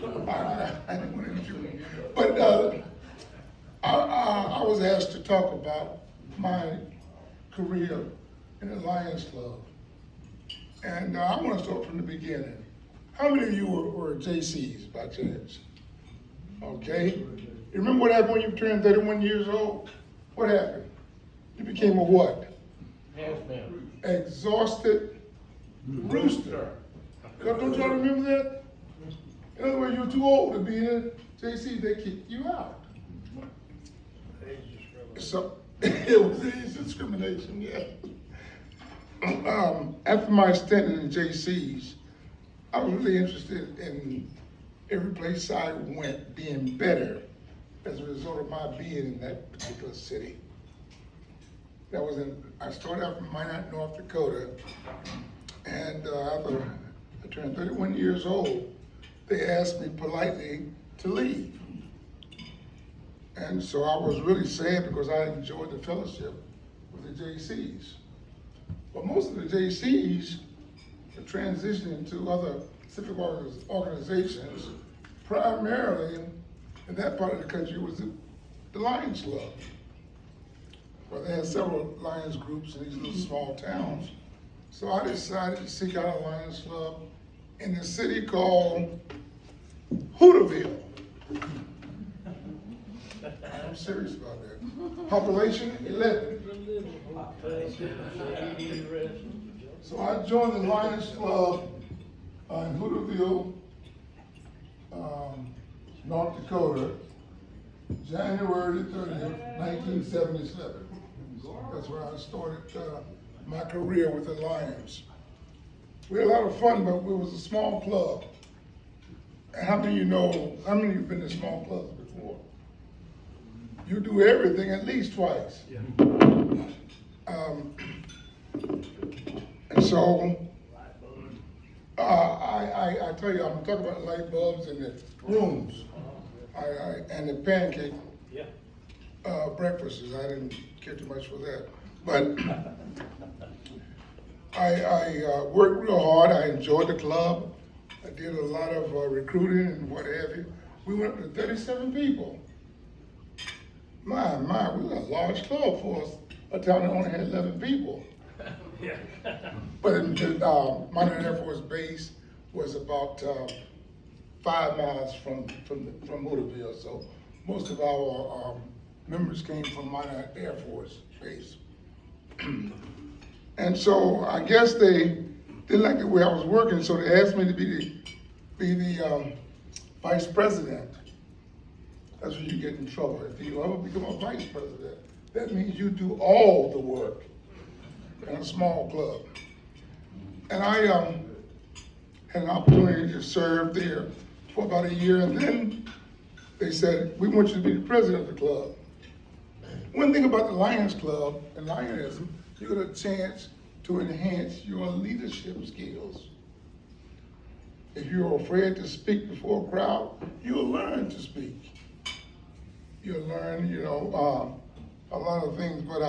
I didn't want to interview him. But I was asked to talk about my career in the Lions Club. And I want to start from the beginning. How many of you were JCs by chance? Okay. You remember what happened when you turned 31 years old? What happened? You became a what? Exhausted rooster. Don't y'all remember that? In other words, you were too old to be in a JC, they kicked you out. So it was age discrimination, yeah. After my stint in the JCs, I was really interested in every place I went being better as a result of my being in that particular city. I started out from Minot, North Dakota, and after I turned 31 years old, they asked me politely to leave. And so I was really sad because I enjoyed the fellowship with the JCs. But most of the JCs are transitioning to other civic organizations. Primarily in that part of the country was the Lions Club. Well, they had several Lions groups in these little small towns. So I decided to seek out a Lions Club in a city called Hooterville. I'm serious about that. Population 11. So I joined the Lions Club in Hooterville, North Dakota, January 30th, 1977. That's where I started my career with the Lions. We had a lot of fun, but it was a small club. And how many of you have been in small clubs before? You do everything at least twice. Yeah. And so, I tell you, I'm talking about light bulbs in the rooms, and the pancake breakfasts. I didn't care too much for that, but I worked real hard. I enjoyed the club. I did a lot of recruiting and what have you. We went up to 37 people. My, we were a large club for a town that only had 11 people. Yeah. But Minot Air Force Base was about 5 miles from Hooterville, so most of our members came from Minot Air Force Base. And so I guess they didn't like the way I was working, so they asked me to be the vice president. That's when you get in trouble. If you ever become a vice president, that means you do all the work in a small club. And I had an opportunity to serve there for about a year, and then they said, we want you to be the president of the club. One thing about the Lions Club and Lionism, you get a chance to enhance your leadership skills. If you're afraid to speak before a crowd, you'll learn to speak. You'll learn, a lot of things, but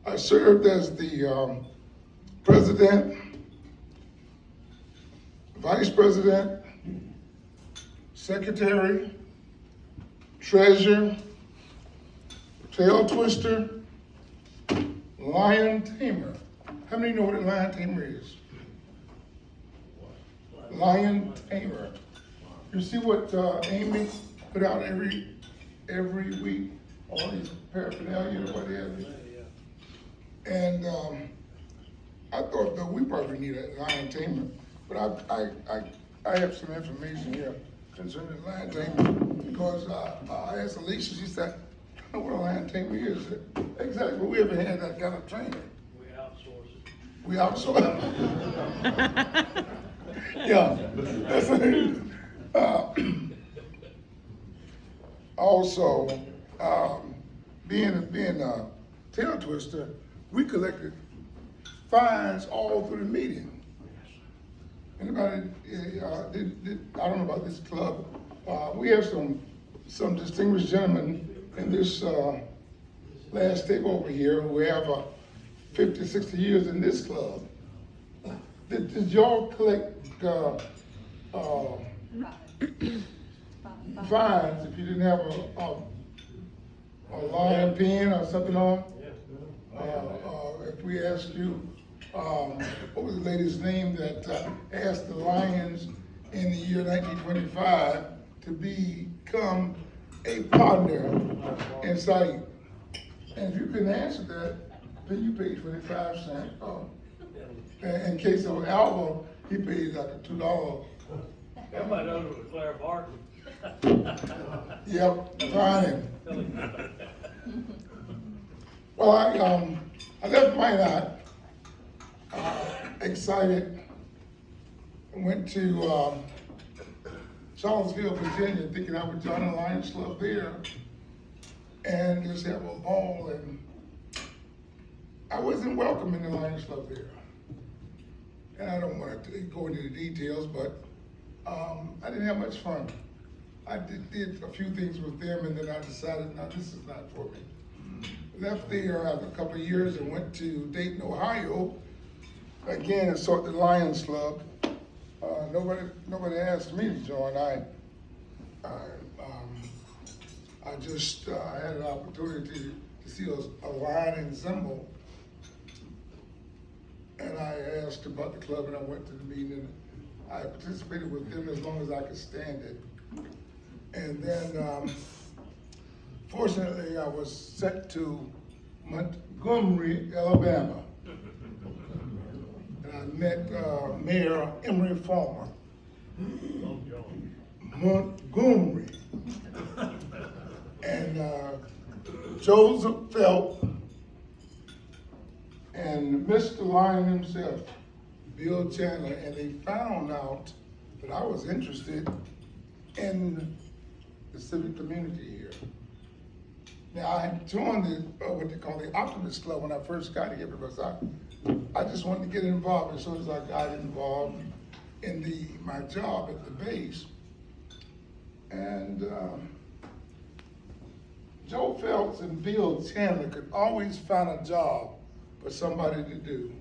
I served as the president, vice president, secretary, treasurer, tail twister, lion tamer. How many know what a lion tamer is? Lion tamer. You see what Amy put out every week? All these paraphernalia or what have you. And I thought that we probably need a lion tamer, but I have some information here concerning lion tamer because I asked Alicia. She said, "I don't know what a lion tamer is." Exactly, but we haven't had that kind of training. We outsource it. Yeah, that's also, being a tail twister, we collected fines all through the meeting. Anybody, I don't know about this club. We have some distinguished gentlemen in this last takeover here who have 50, 60 years in this club. Did y'all collect fines if you didn't have a lion pen or something on. If we asked you, what was the lady's name that asked the Lions in the year 1925 to become a partner in sight? And if you couldn't answer that, then you paid 25 cents. In case of Alva, he paid like $2. Everybody knows it was Claire Barton. Yep, fine. Well, I left Minot, excited, went to Charlottesville, Virginia, thinking I would join the Lions Club there and just have a ball, and I wasn't welcome in the Lions Club there. And I don't want to go into the details, but I didn't have much fun. I did a few things with them, and then I decided, no, this is not for me. Left there after a couple of years and went to Dayton, Ohio, again, and sought the Lions Club. Nobody asked me to join. I just had an opportunity to see a lion and symbol, and I asked about the club, and I went to the meeting, and I participated with them as long as I could stand it. And then, fortunately, I was sent to Montgomery, Alabama. And I met Mayor Emory Farmer. Montgomery. And Joseph Phelps and Mr. Lyon himself, Bill Chandler, and they found out that I was interested in the civic community here. Now, I had joined what they call the Optimist Club when I first got here because I just wanted to get involved. As soon as I got involved in my job at the base, and Joe Phelps and Bill Chandler could always find a job for somebody to do.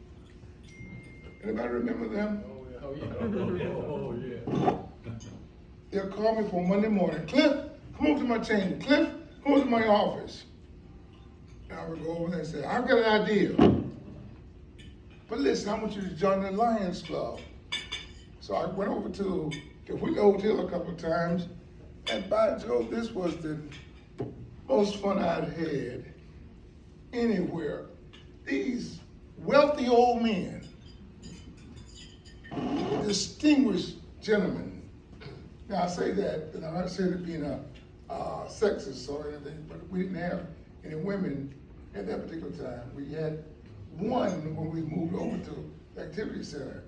Anybody remember them? Oh, yeah. Oh, yeah. They'll call me for Monday morning. Cliff, come over to my chamber. Cliff, come over to my office. And I would go over there and say, I've got an idea. But listen, I want you to join the Lions Club. So I went over to the Wheeler Hotel a couple of times, and by Jove, this was the most fun I'd had anywhere. These wealthy old men, distinguished gentlemen. Now I say that, and I'm not saying it being a sexist or anything, but we didn't have any women at that particular time. We had one when we moved over to the activity center.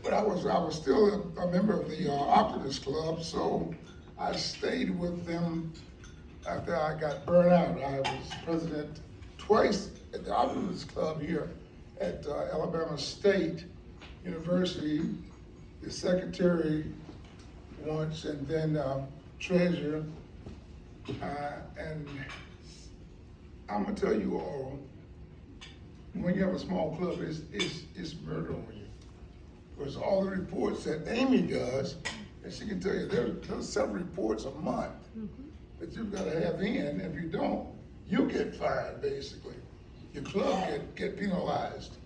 But I was still a member of the Optimist Club, so I stayed with them after I got burned out. I was president twice at the Optimist Club here at Alabama State University, the secretary once, and then treasurer. And I'm gonna tell you all, when you have a small club, it's murder on you. Because all the reports that Amy does, and she can tell you there's several reports a month that you've got to have in. If you don't, you get fined, basically. Your club get penalized.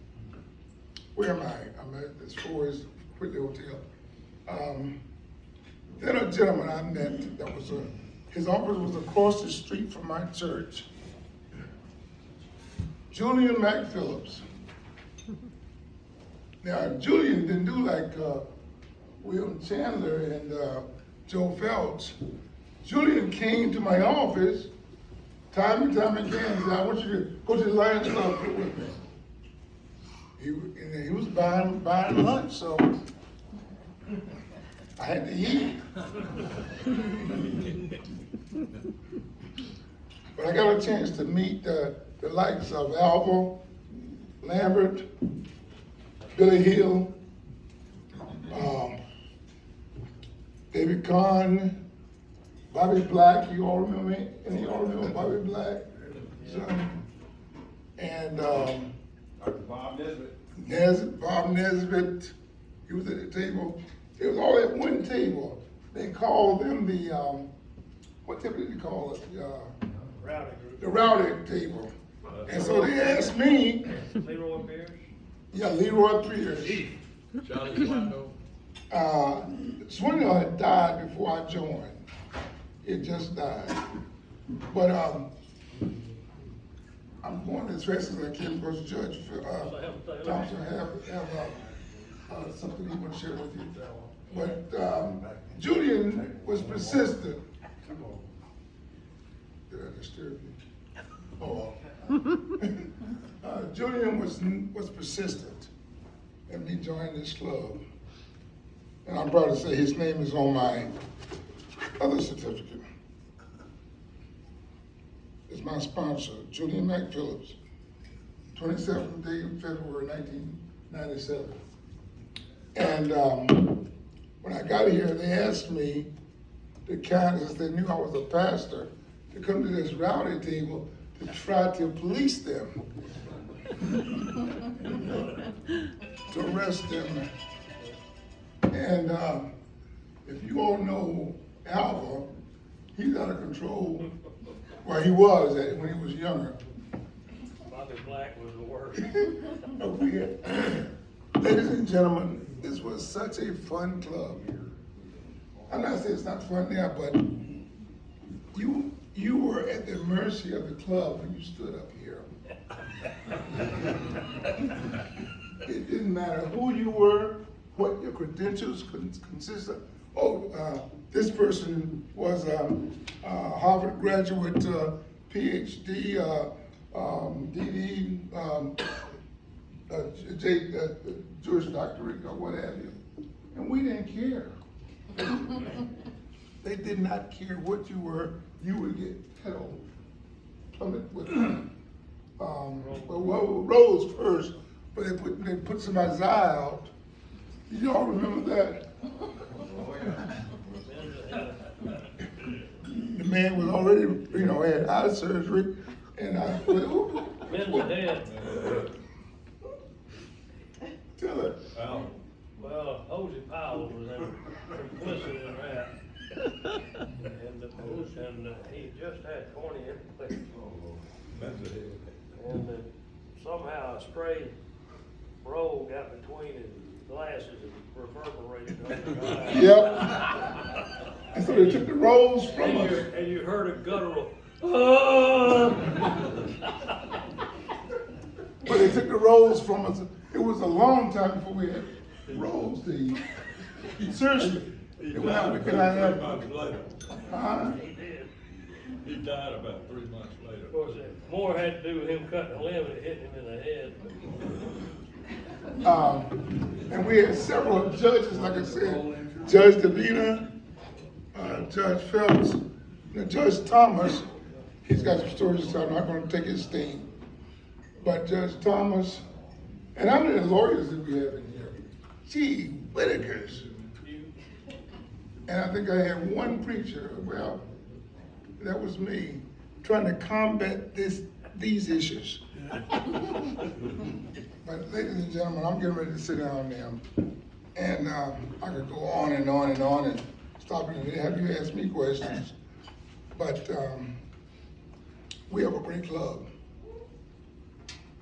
Where am I? I'm at as far as Whitley Hotel. Then a gentleman I met that was his office was across the street from my church. Julian McPhillips. Now, Julian didn't do like William Chandler and Joe Phelps. Julian came to my office time and time again and said, I want you to go to the Lions Club with me. He was buying lunch, so I had to eat. But I got a chance to meet the likes of Alva, Lambert, Billy Hill, David Kahn, Bobby Black. You all remember me? Any of y'all remember Bobby Black? And Bob Nesbitt. Bob Nesbitt. He was at the table. It was all at one table. They called them the, what table did they call it? Rowdy group. The rowdy table. And so they asked me, Leroy Pierce. yeah, Leroy Pierce. Charlie Swindle. Swindle had died before I joined. It just died. But I'm going as fast as I can because Judge Thompson have something he want to share with you. But Julian was persistent. Did I disturb you? Oh. Julian was persistent in me joining this club. And I'm proud to say his name is on my other certificate. It's my sponsor, Julian McPhillips, 27th day of February 1997. And when I got here, they asked me to since they knew I was a pastor, to come to this rowdy table to try to police them, to arrest them. And if you all know Alva, he's out of control. Well, he was when he was younger. Bobby Black was the worst. Ladies and gentlemen, this was such a fun club. I'm not saying it's not fun now, but you were at the mercy of the club when you stood up here. It didn't matter who you were, what your credentials consist of. This person was a Harvard graduate, PhD, DD, Jewish doctorate, or what have you. And we didn't care. They did not care what you were. You would get plummet with Rose first, but they put somebody's eye out. You all remember that? The man was already, had eye surgery, and I went, ooh. Men were dead. Tell it. Well, Hosey Powell was complicit in that. And he just had corny implant. And somehow a stray roll got between his glasses and reverberated under his eyes. Yep. And so they took the rolls from us. And you heard a guttural, oh! But they took the rolls from us. It was a long time before we had rolls to eat. Seriously. He We died could not have. 3 months later. He did. He died about 3 months later. Of course, more had to do with him cutting a limb and hitting him in the head. And we had several judges, like I said, Judge Davina, Judge Phelps, and Judge Thomas. He's got some stories to tell. I'm not going to take his theme. But Judge Thomas, and how many lawyers did we have in here? Gee, Whitakers. And I think I had one preacher, well, that was me, trying to combat these issues. But ladies and gentlemen, I'm getting ready to sit down now. And I could go on and on and on and stop and have you ask me questions. But we have a great club.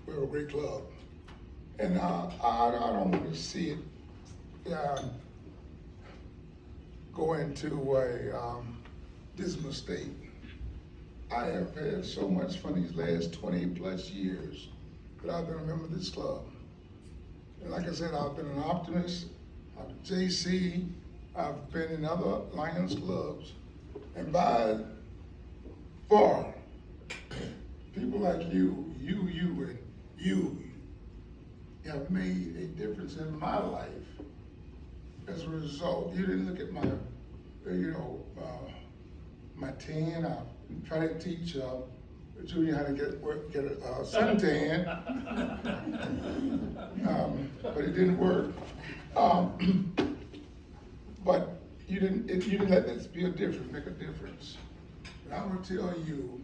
We have a great club. And I don't want to see it go into a dismal state. I have had so much fun these last 20 plus years that I've been a member of this club. And like I said, I've been an optimist, I've been JC, I've been in other Lions clubs. And by far, people like you have made a difference in my life. As a result, you didn't look at my, my tan. I tried to teach Junior how to get a suntan, but it didn't work. But you didn't let this make a difference. And I'm gonna tell you,